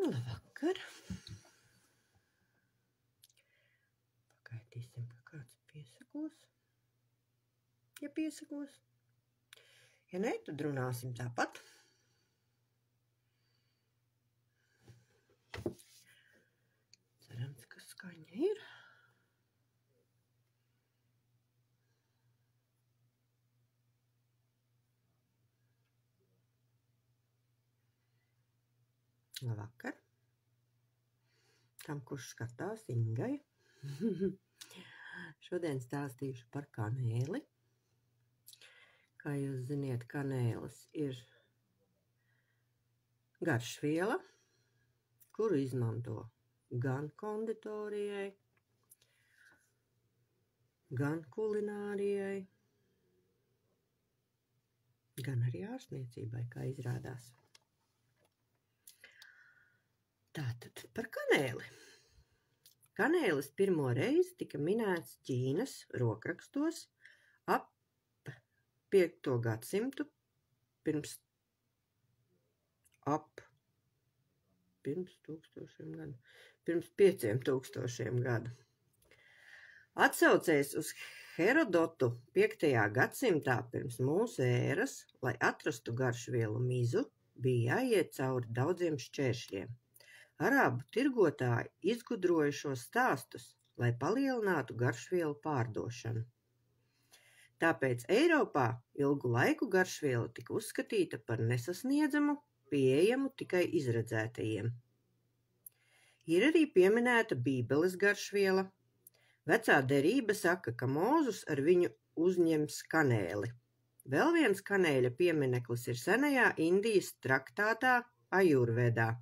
Labvakar. Pagaidīsim, ka kāds piesakos. Ja piesakos. Ja ne, tad runāsim tāpat. Cerams, ka skaņa ir. Labvakar. Tam, kurš skatās, Ingai. Šodien stāstīšu par kanēli. Kā jūs ziniet, kanēlis ir garšviela, kuru izmanto gan konditorijai, gan kulinārijai, gan arī ārstniecībai, kā izrādās. Tātad par kanēli. Kanēlis pirmo reizi tika minēts Ķīnas rokrakstos ap 5. gadsimtu pirms 5000 gadu. Atsaucies uz Herodotu 5. gadsimtā pirms mūsu ēras, lai atrastu garšvielu mizu, bija jāiet cauri daudziem šķēršļiem. Arābu tirgotāji izgudroja šos stāstus, lai palielinātu garšvielu pārdošanu. Tāpēc Eiropā ilgu laiku garšviela tika uzskatīta par nesasniedzamu, pieejamu tikai izredzētajiem. Ir arī pieminēta Bībeles garšviela. Vecā derība saka, ka Mūzus ar viņu uzņems kanēli. Vēl viens kanēļa piemineklis ir senajā Indijas traktātā Ajurvedā.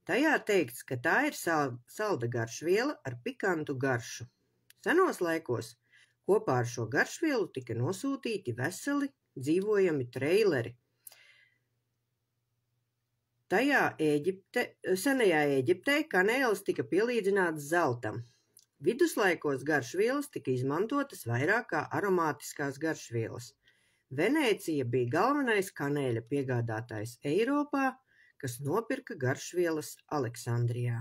Tajā teikts, ka tā ir salda garšviela ar pikantu garšu. Senos laikos kopā ar šo garšvielu tika nosūtīti veseli dzīvojami treileri. Senajā Ēģiptē kanēlis tika pielīdzināts zeltam. Viduslaikos garšvielas tika izmantotas vairāk kā aromātiskās garšvielas. Venēcija bija galvenais kanēļa piegādātājs Eiropā, kas nopirka garšvielas Aleksandrijā.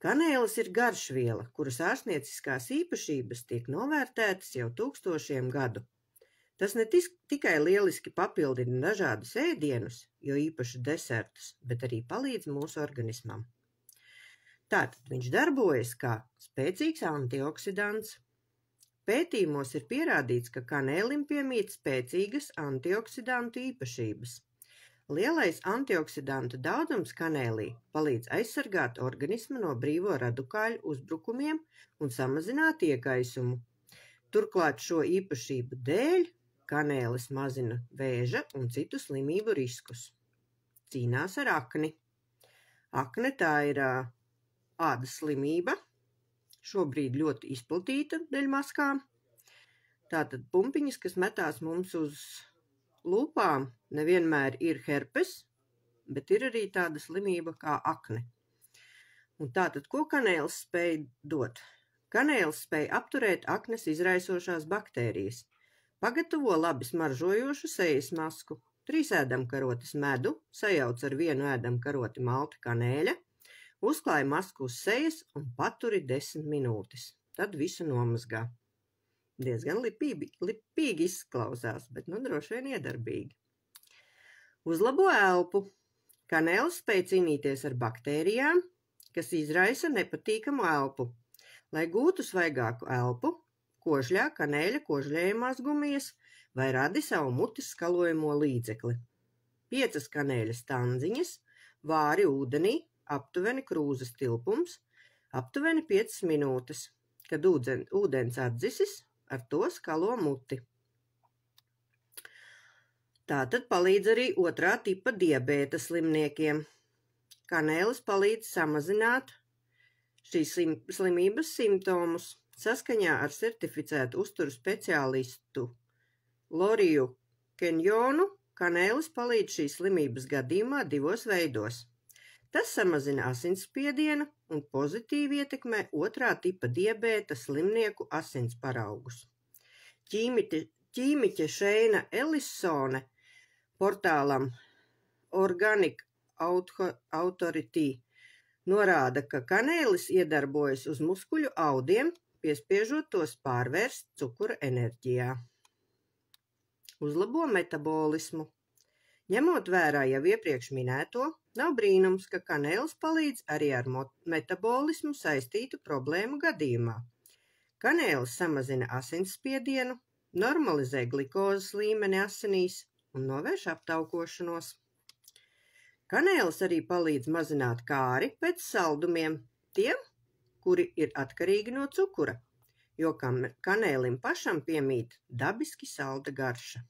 Kanēlis ir garšviela, kuras ārstnieciskās īpašības tiek novērtētas jau tūkstošiem gadu. Tas ne tikai lieliski papildina dažādus ēdienus, jo īpaši desertus, bet arī palīdz mūsu organismam. Tātad viņš darbojas kā spēcīgs antioksidants. Pētījumos ir pierādīts, ka kanēlim piemīt spēcīgas antioksidantu īpašības. Lielais antioksidantu daudzums kanēlī palīdz aizsargāt organismu no brīvo radikāļu uzbrukumiem un samazināt iekaisumu. Turklāt šo īpašību dēļ kanēlis mazina vēža un citu slimību riskus. Cīnās ar akni. Akne tā ir ādas slimība, šobrīd ļoti izplatīta dēļ maskām. Tātad pumpiņas, kas metās mums uz lūpām, nevienmēr ir herpes, bet ir arī tāda slimība kā akne. Un tātad, ko kanēlis spēj dot? Kanēlis spēj apturēt aknes izraisošās baktērijas. Pagatavo labi smaržojošu sejas masku, 3 ēdamkarotes medu, sajauc ar 1 ēdamkaroti malta kanēļa, uzklāj masku uz sejas un paturi 10 minūtes. Tad visu nomazgā. Diezgan lipīgi izklausās, bet droši vien iedarbīgi. Uzlabo elpu. Kanēlis spēj cīnīties ar baktērijām, kas izraisa nepatīkamu elpu. Lai gūtu svaigāku elpu, kožļā kanēļa kožļējumās gumijas vai radi savu mutes skalojamo līdzekli. 5 kanēļa stanziņas, vāri ūdenī, aptuveni krūzes tilpums, aptuveni 5 minūtes. Kad ūdens atdzisis, ar to skalo muti. Tātad palīdz arī 2. tipa diabēta slimniekiem. Kanēlis palīdz samazināt šīs slimības simptomus. Saskaņā ar certificētu uzturu speciālistu Loriju Kenjonu, kanēlis palīdz šīs slimības gadījumā 2 veidos. Tas samazina asinsspiedienu un pozitīvi ietekmē 2. tipa diabēta slimnieku asins paraugus. Ķīmiķe Šeina Ellisone portālam Organic Authority norāda, ka kanēlis iedarbojas uz muskuļu audiem, piespiežot tos pārvērst cukura enerģijā. Uzlabo metabolismu. Ņemot vērā jau iepriekš minēto, nav brīnums, ka kanēlis palīdz arī ar metabolismu saistītu problēmu gadījumā. Kanēlis samazina asinsspiedienu, normalizē glikozes līmeni asinīs un novērš aptaukošanos. Kanēlis arī palīdz mazināt kāri pēc saldumiem tiem, kuri ir atkarīgi no cukura, jo kanēlim pašam piemīt dabiski salda garša.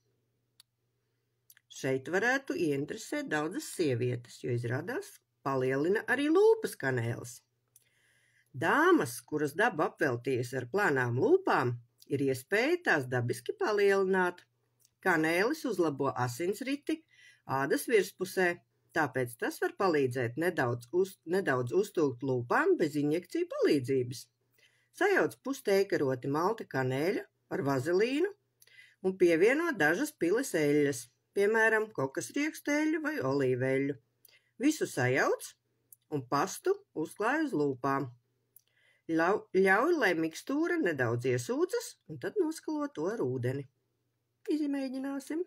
Šeit varētu ieinteresēt daudzas sievietes, jo izrādās palielina arī lūpas kanēlis. Dāmas, kuras daba apveltījusi ar plānām lūpām, ir iespēja tās dabiski palielināt. Kanēlis uzlabo asinsriti ādas virspusē, tāpēc tas var palīdzēt nedaudz uztūkt lūpām bez injekciju palīdzības. Sajauc pusteika malta kanēļa ar vazelīnu un pievieno dažas piles eļļas, piemēram, kokosriekstu eļļu vai olīveļļu. Visu sajauc un pastu uzklāj uz lūpām. Ļauj, lai mikstūra nedaudz iesūcas, un tad noskalo to ar ūdeni. Izmēģināsim.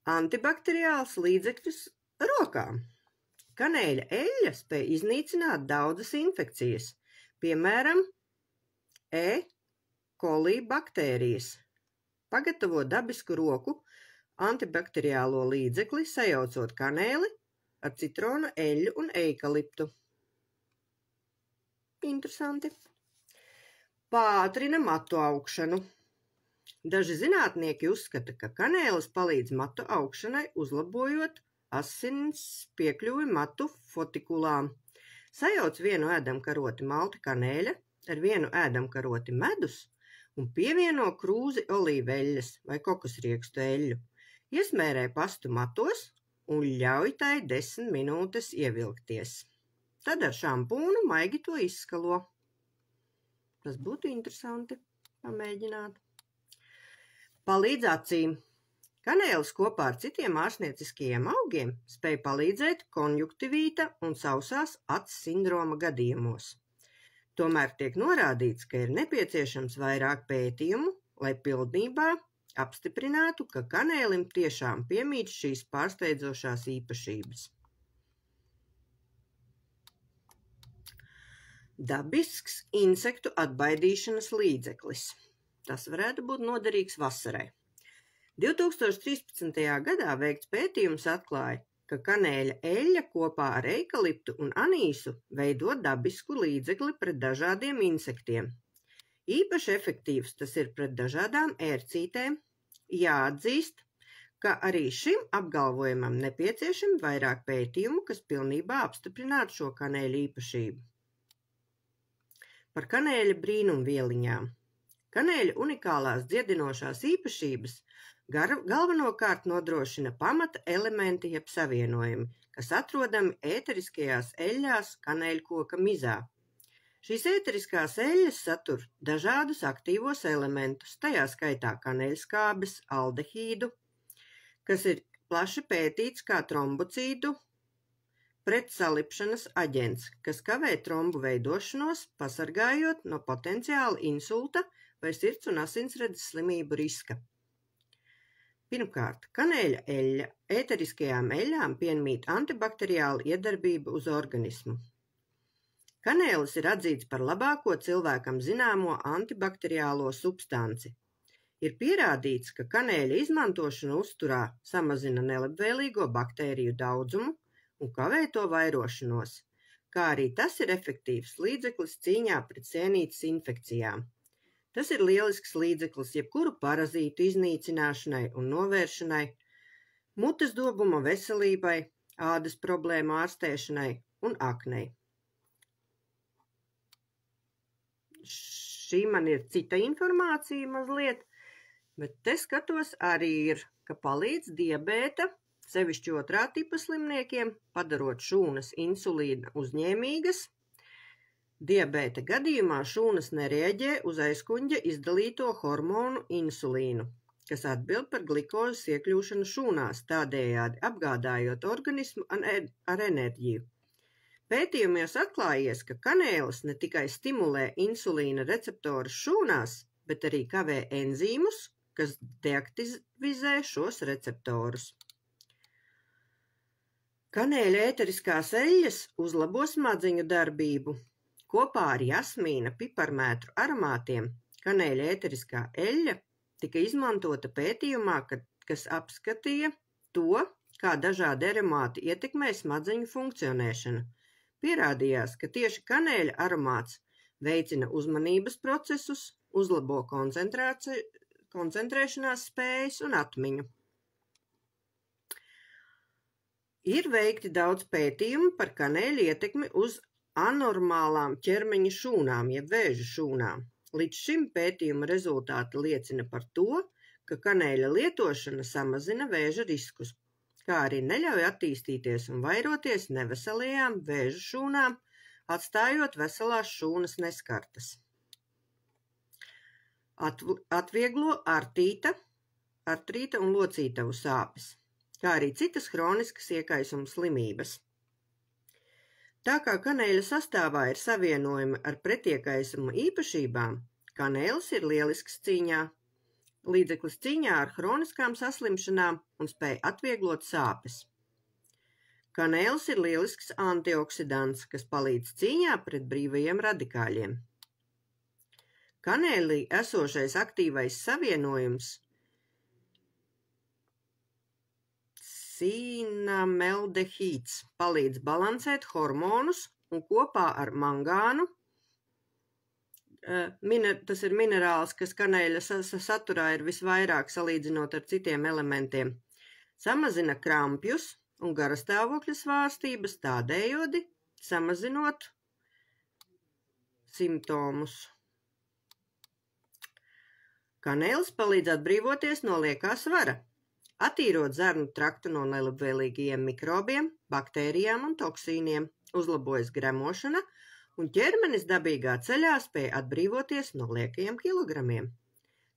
Antibakteriāls līdzekļus rokām. Kanēļa eļļa spēj iznīcināt daudzas infekcijas, piemēram, E. coli baktērijas. Pagatavo dabisku roku antibakteriālo līdzekli, sajaucot kanēli ar citrona eļļu un eikaliptu. Interesanti. Pātrina matu augšanu. Daži zinātnieki uzskata, ka kanēlis palīdz matu augšanai, uzlabojot asins piekļuvi matu fotikulām. Sajauc vienu ēdamkaroti malta kanēļa ar vienu ēdamkaroti medus un pievieno krūzi olīveļļas vai kokosriekstu eļļu. Iesmērē pastu matos un ļauj tai 10 minūtes ievilkties. Tad ar šampūnu maigi to izskalo. Tas būtu interesanti pamēģināt. Palīdz acīm. Kanēlis kopā ar citiem ārstnieciskajiem augiem spēj palīdzēt konjuktivīta un sausās acs sindroma gadījumos. Tomēr tiek norādīts, ka ir nepieciešams vairāk pētījumu, lai pilnībā apstiprinātu, ka kanēlim tiešām piemīt šīs pārsteidzošās īpašības. Dabisks insektu atbaidīšanas līdzeklis. Tas varētu būt noderīgs vasarai. 2013. gadā veikts pētījums atklāja, ka kanēļa eļļa kopā ar eikaliptu un anīsu veido dabisku līdzekli pret dažādiem insektiem. Īpaši efektīvs tas ir pret dažādām ērcītēm. Jāatzīst, ka arī šim apgalvojumam nepieciešami vairāk pētījumu, kas pilnībā apstiprinātu šo kanēļa īpašību. Par kanēļa brīnumvieliņām. Kanēļa unikālās dziedinošās īpašības galvenokārt nodrošina pamata elementi jeb savienojumi, kas atrodami ēteriskajās eļļās kanēļkoka mizā. Šīs ēteriskās eļļas satur dažādus aktīvos elementus, tajā skaitā kanēļskābes, aldehīdu, kas ir plaši pētīts kā trombocīdu pretsalipšanas aģents, kas kavē trombu veidošanos, pasargājot no potenciāli insulta vai sirds un asinsredzes slimību riska. Pirmkārt, kanēļa eļļa ēteriskajām eļļām piemīt antibakteriālu iedarbību uz organismu. Kanēlis ir atzīts par labāko cilvēkam zināmo antibakteriālo substanci. Ir pierādīts, ka kanēļa izmantošana uzturā samazina nelabvēlīgo baktēriju daudzumu un kavē to vairošanos, kā arī tas ir efektīvs līdzeklis cīņā pret sienītes infekcijām. Tas ir lielisks līdzeklis jebkuru parazītu iznīcināšanai un novēršanai, mutes dobuma veselībai, ādas problēmu ārstēšanai un aknei. Šī man ir cita informācija mazliet, bet te skatos arī ir, ka palīdz diabēta, sevišķi 2. tipa slimniekiem, padarot šūnas insulīna uzņēmīgas. Diabēta gadījumā šūnas nereaģē uz aizkuņģa izdalīto hormonu insulīnu, kas atbild par glikozes iekļūšanu šūnās, tādējādi apgādājot organismu ar enerģiju. Pētījumos atklājies, ka kanēlis ne tikai stimulē insulīna receptorus šūnās, bet arī kavē enzīmus, kas deaktivizē šos receptorus. Kanēļa ēteriskās eļļas uzlabo smadzeņu darbību. Kopā ar jasmīna piparmētru aromātiem kanēļa ēteriskā eļļa tika izmantota pētījumā, kas apskatīja to, kā dažādi aromāti ietekmē smadzeņu funkcionēšanu. Pierādījās, ka tieši kanēļa aromāts veicina uzmanības procesus, uzlabo koncentrēšanās spējas un atmiņu. Ir veikti daudz pētījumu par kanēļa ietekmi uz anormālām ķermeņa šūnām, jeb vēža šūnām. Līdz šim pētījuma rezultāti liecina par to, ka kanēļa lietošana samazina vēža riskus, kā arī neļauj attīstīties un vairoties neveselajām vēža šūnām, atstājot veselās šūnas neskartas. Atvieglo artrīta un locītavu sāpes, kā arī citas hroniskas iekaisuma slimības. Tā kā kanēļa sastāvā ir savienojumi ar pretiekaisuma īpašībām, kanēlis ir lielisks līdzeklis cīņā ar hroniskām saslimšanām un spēj atvieglot sāpes. Kanēlis ir lielisks antioksidants, kas palīdz cīņā pret brīvajiem radikāļiem. Kanēlī esošais aktīvais savienojums sinameldehīds palīdz balansēt hormonus un kopā ar mangānu, tas ir minerāls, kas kanēļa saturā ir visvairāk salīdzinot ar citiem elementiem, samazina krampjus un garastāvokļa svārstības, tādējādi samazinot simptomus. Kanēlis palīdz atbrīvoties no liekā svara, attīrot zarnu traktu no nelabvēlīgajiem mikrobiem, baktērijām un toksīniem, uzlabojas gremošana un ķermenis dabīgā ceļā spēj atbrīvoties no liekajiem kilogramiem.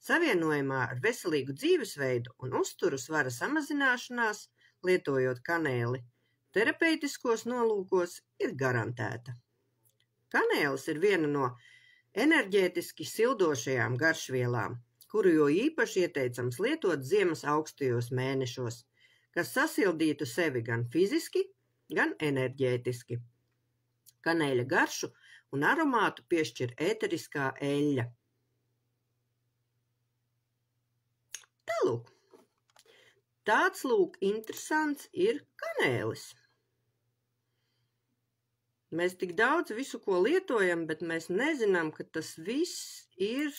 Savienojumā ar veselīgu dzīvesveidu un uzturu svara samazināšanās, lietojot kanēli, terapeitiskos nolūkos ir garantēta. Kanēlis ir viena no enerģētiski sildošajām garšvielām, kuru jo īpaši ieteicams lietot ziemas augstajos mēnešos, kas sasildītu sevi gan fiziski, gan enerģētiski. Kanēļa garšu un aromātu piešķir ēteriskā eļļa. Tālūk. Tāds lūk interesants ir kanēlis. Mēs tik daudz visu, ko lietojam, bet mēs nezinām, ka tas viss ir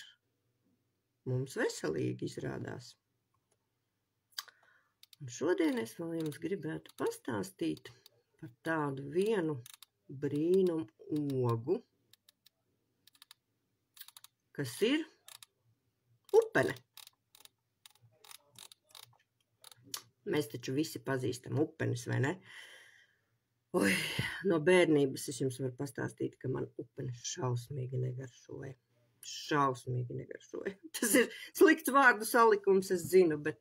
mums veselīgi izrādās. Un šodien es vēl jums gribētu pastāstīt par tādu vienu brīnumu ogu, kas ir upene. Mēs taču visi pazīstam upenes, vai ne? No bērnības es jums varu pastāstīt, ka man upenes šausmīgi negaršoja. Tas ir slikts vārdu salikums, es zinu, bet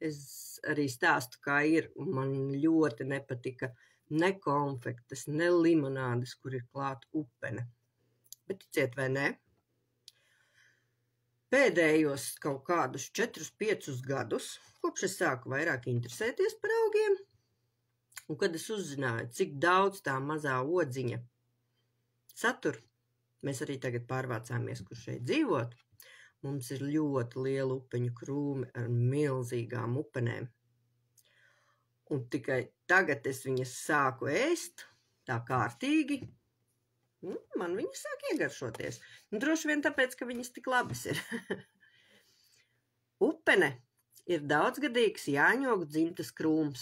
es arī stāstu, kā ir, un man ļoti nepatika ne konfektes, ne limonādes, kur ir klāta upene. Bet ticiet vai ne? Pēdējos kaut kādus 4-5 gadus, kopš es sāku vairāk interesēties par augiem, un kad es uzzināju, cik daudz tā mazā odziņa satur, mēs arī tagad pārvācāmies, kur šeit dzīvot, mums ir ļoti liela upeņu krūmi ar milzīgām upenēm. Un tikai tagad es viņas sāku ēst, tā kārtīgi, man viņas sāk iegaršoties. Droši vien tāpēc, ka viņas tik labas ir. Upene ir daudzgadīgs jāņogu dzimtas krūms.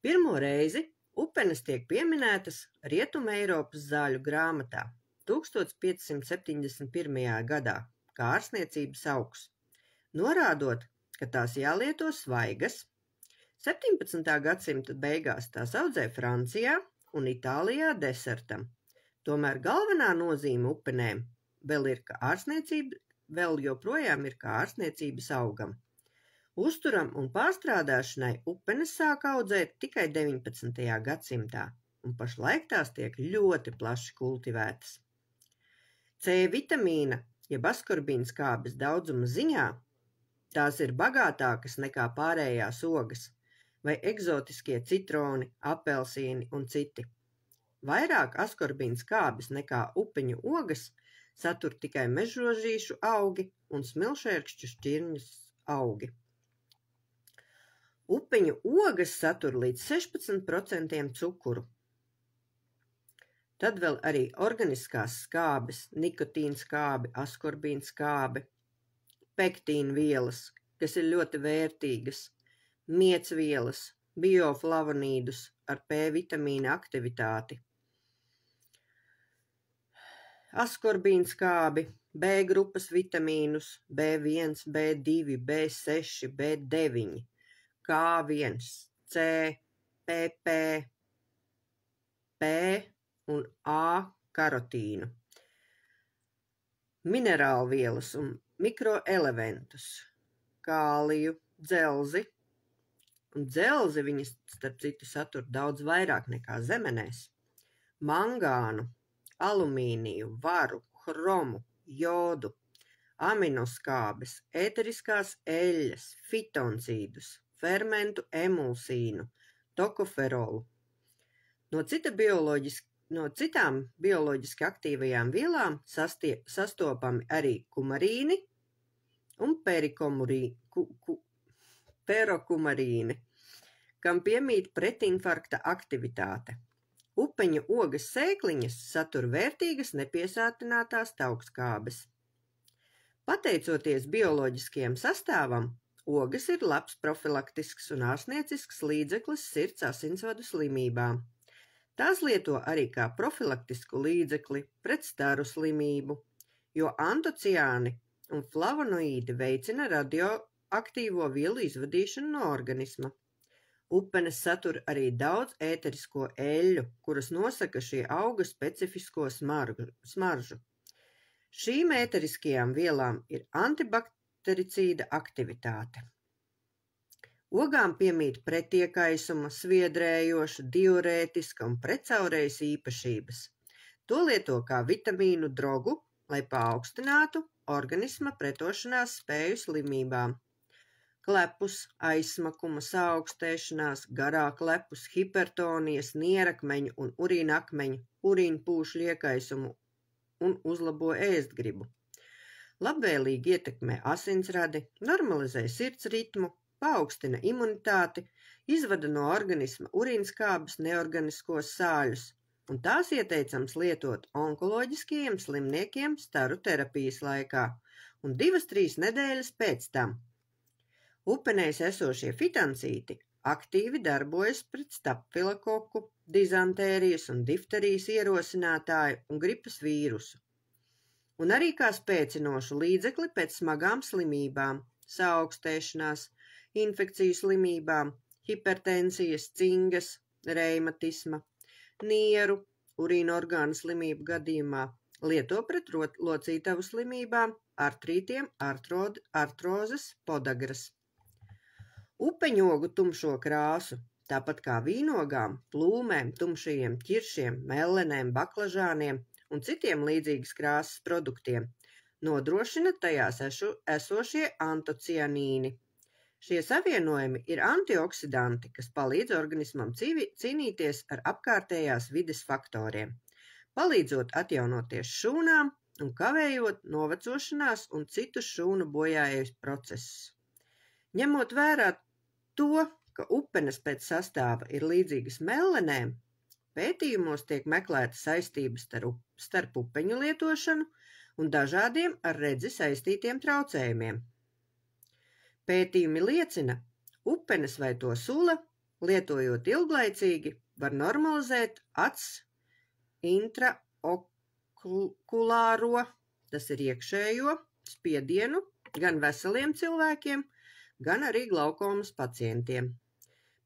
Pirmo reizi upenes tiek pieminētas Rietuma Eiropas zāļu grāmatā 1571. gadā, kā ārstniecības augs, norādot, ka tās jālieto svaigas. 17. gadsimta beigās tās audzēja Francijā un Itālijā desertam. Tomēr galvenā nozīme upenēm vēl ir, ka vēl joprojām ir kā ārstniecības augam. Uzturam un pārstrādāšanai upenes sāk audzēt tikai 19. gadsimtā, un pašlaik tās tiek ļoti plaši kultivētas. C vitamīna, jeb askorbīnskābes daudzuma ziņā, tās ir bagātākas nekā pārējās ogas, vai egzotiskie citroni, apelsīni un citi. Vairāk askorbīnskābes nekā upeņu ogas satur tikai mežrožīšu augi un smilšērkšķu šķirņas augi. Upeņu ogas satur līdz 16% cukuru. Tad vēl arī organiskās skābes, nikotīnskābi, askorbīnskābi, pektīnvielas, kas ir ļoti vērtīgas, miecvielas, bioflavonīdus ar P vitamīna aktivitāti, askorbīnskābi, B grupas vitamīnus, B1, B2, B6, B9, K1, C, PP, P un A karotīnu, minerālvielas un mikroelementus, kāliju, dzelzi, un dzelzi viņas, starp citu, satur daudz vairāk nekā zemenēs, mangānu, alumīniju, varu, hromu, jodu, aminoskābes, ēteriskās eļļas, fitoncīdus, fermentu emulsīnu, tokoferolu. No citām bioloģiski aktīvajām vielām sastopami arī kumarīni un perokumarīni, kam piemīt pretinfarkta aktivitāte. Upeņu ogas sēkliņas satur vērtīgas nepiesātinātās taukskābes. Pateicoties bioloģiskajam sastāvam, ogas ir labs profilaktisks un ārstniecisks līdzeklis sirds asinsvadu slimībām. Tās lieto arī kā profilaktisku līdzekli pret staru slimību, jo antociāni un flavonoīdi veicina radioaktīvo vielu izvadīšanu no organisma. Upenes satur arī daudz ēterisko eļļu, kuras nosaka šie auga specifisko smaržu. Šīm ēteriskajām vielām ir antibaktericīda aktivitāte. Ogām piemīt pretiekaisuma, sviedrējoša, diurētiska un pretcaurējas īpašības. To lieto kā vitamīnu drogu, lai paaugstinātu organisma pretošanās spēju slimībām. Klepus, aizsmakuma, saaugstēšanās, garā klepus, hipertonijas, nierakmeņu un urīnakmeņu, urīnpūšu liekaisumu un uzlabo ēstgribu. Labvēlīgi ietekmē asinsradi, normalizē sirds ritmu, paaugstina imunitāti, izvada no organisma urīnskābes neorganiskos sāļus, un tās ieteicams lietot onkoloģiskajiem slimniekiem staru terapijas laikā un 2–3 nedēļas pēc tam. Upenēs esošie fitancīti aktīvi darbojas pret stapfilokoku, dizantērijas un difterijas ierosinātāju un gripas vīrusu, un arī kā spēcinošu līdzekli pēc smagām slimībām, saaugstēšanās, infekciju slimībām, hipertensijas, cingas, reimatisma, nieru, urīnorgānu slimību gadījumā, lieto pret locītavu slimībām, artrītiem, artrozes, podagras. Upeņogu tumšo krāsu, tāpat kā vīnogām, plūmēm, tumšajiem ķiršiem, mellenēm, baklažāniem un citiem līdzīgas krāsas produktiem, nodrošina tajās esošie antocianīni. Šie savienojumi ir antioksidanti, kas palīdz organismam cīnīties ar apkārtējās vides faktoriem, palīdzot atjaunoties šūnām un kavējot novecošanās un citus šūnu bojājēju procesus. Ņemot vērā to, ka upenes pēc sastāva ir līdzīgas mellenēm, pētījumos tiek meklēta saistības starp upeņu lietošanu un dažādiem ar redzi saistītiem traucējumiem. Pētījumi liecina, upenes vai to sula, lietojot ilglaicīgi, var normalizēt acs intraokulāro, tas ir iekšējo, spiedienu gan veseliem cilvēkiem, gan arī glaukomas pacientiem.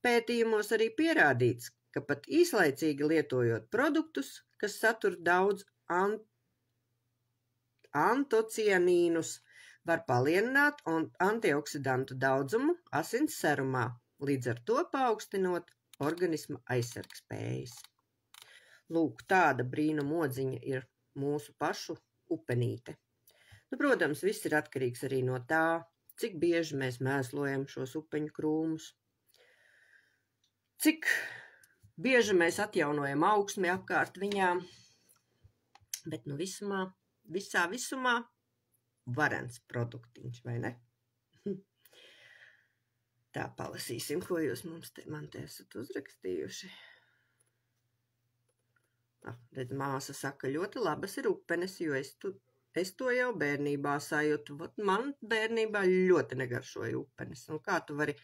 Pētījumos arī pierādīts, ka pat īslaicīgi lietojot produktus, kas satur daudz antocianīnus, Var palielināt antioksidantu daudzumu asins serumā, līdz ar to paaugstinot organisma aizsargspējas. Lūk, tāda brīnuma odziņa ir mūsu pašu upenīte. Protams, viss ir atkarīgs arī no tā, cik bieži mēs mēslojam šos upeņu krūmus, cik bieži mēs atjaunojam augsmi apkārt viņām, bet visā visumā varens produktiņš, vai ne? Tā, palasīsim, ko jūs man te esat uzrakstījuši. Redz, māsa saka, ļoti labas ir upenes, jo es to jau bērnībā sajūtu. Man bērnībā ļoti negaršoja upenes. Un kā tu vari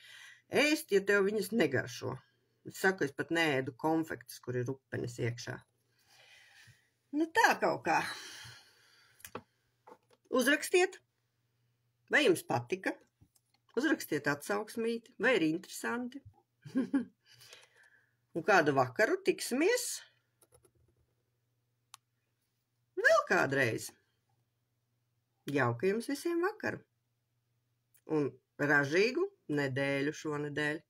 ēst, ja tev viņas negaršo? Es saku, es pat neēdu konfektus, kur ir upenes iekšā. Tā kaut kā. Uzrakstiet, vai jums patika. Uzrakstiet atsauksmīti, vai ir interesanti. Un kādu vakaru tiksimies vēl kādreiz. Jauka jums visiem vakaru. Un ražīgu nedēļu šonedēļ.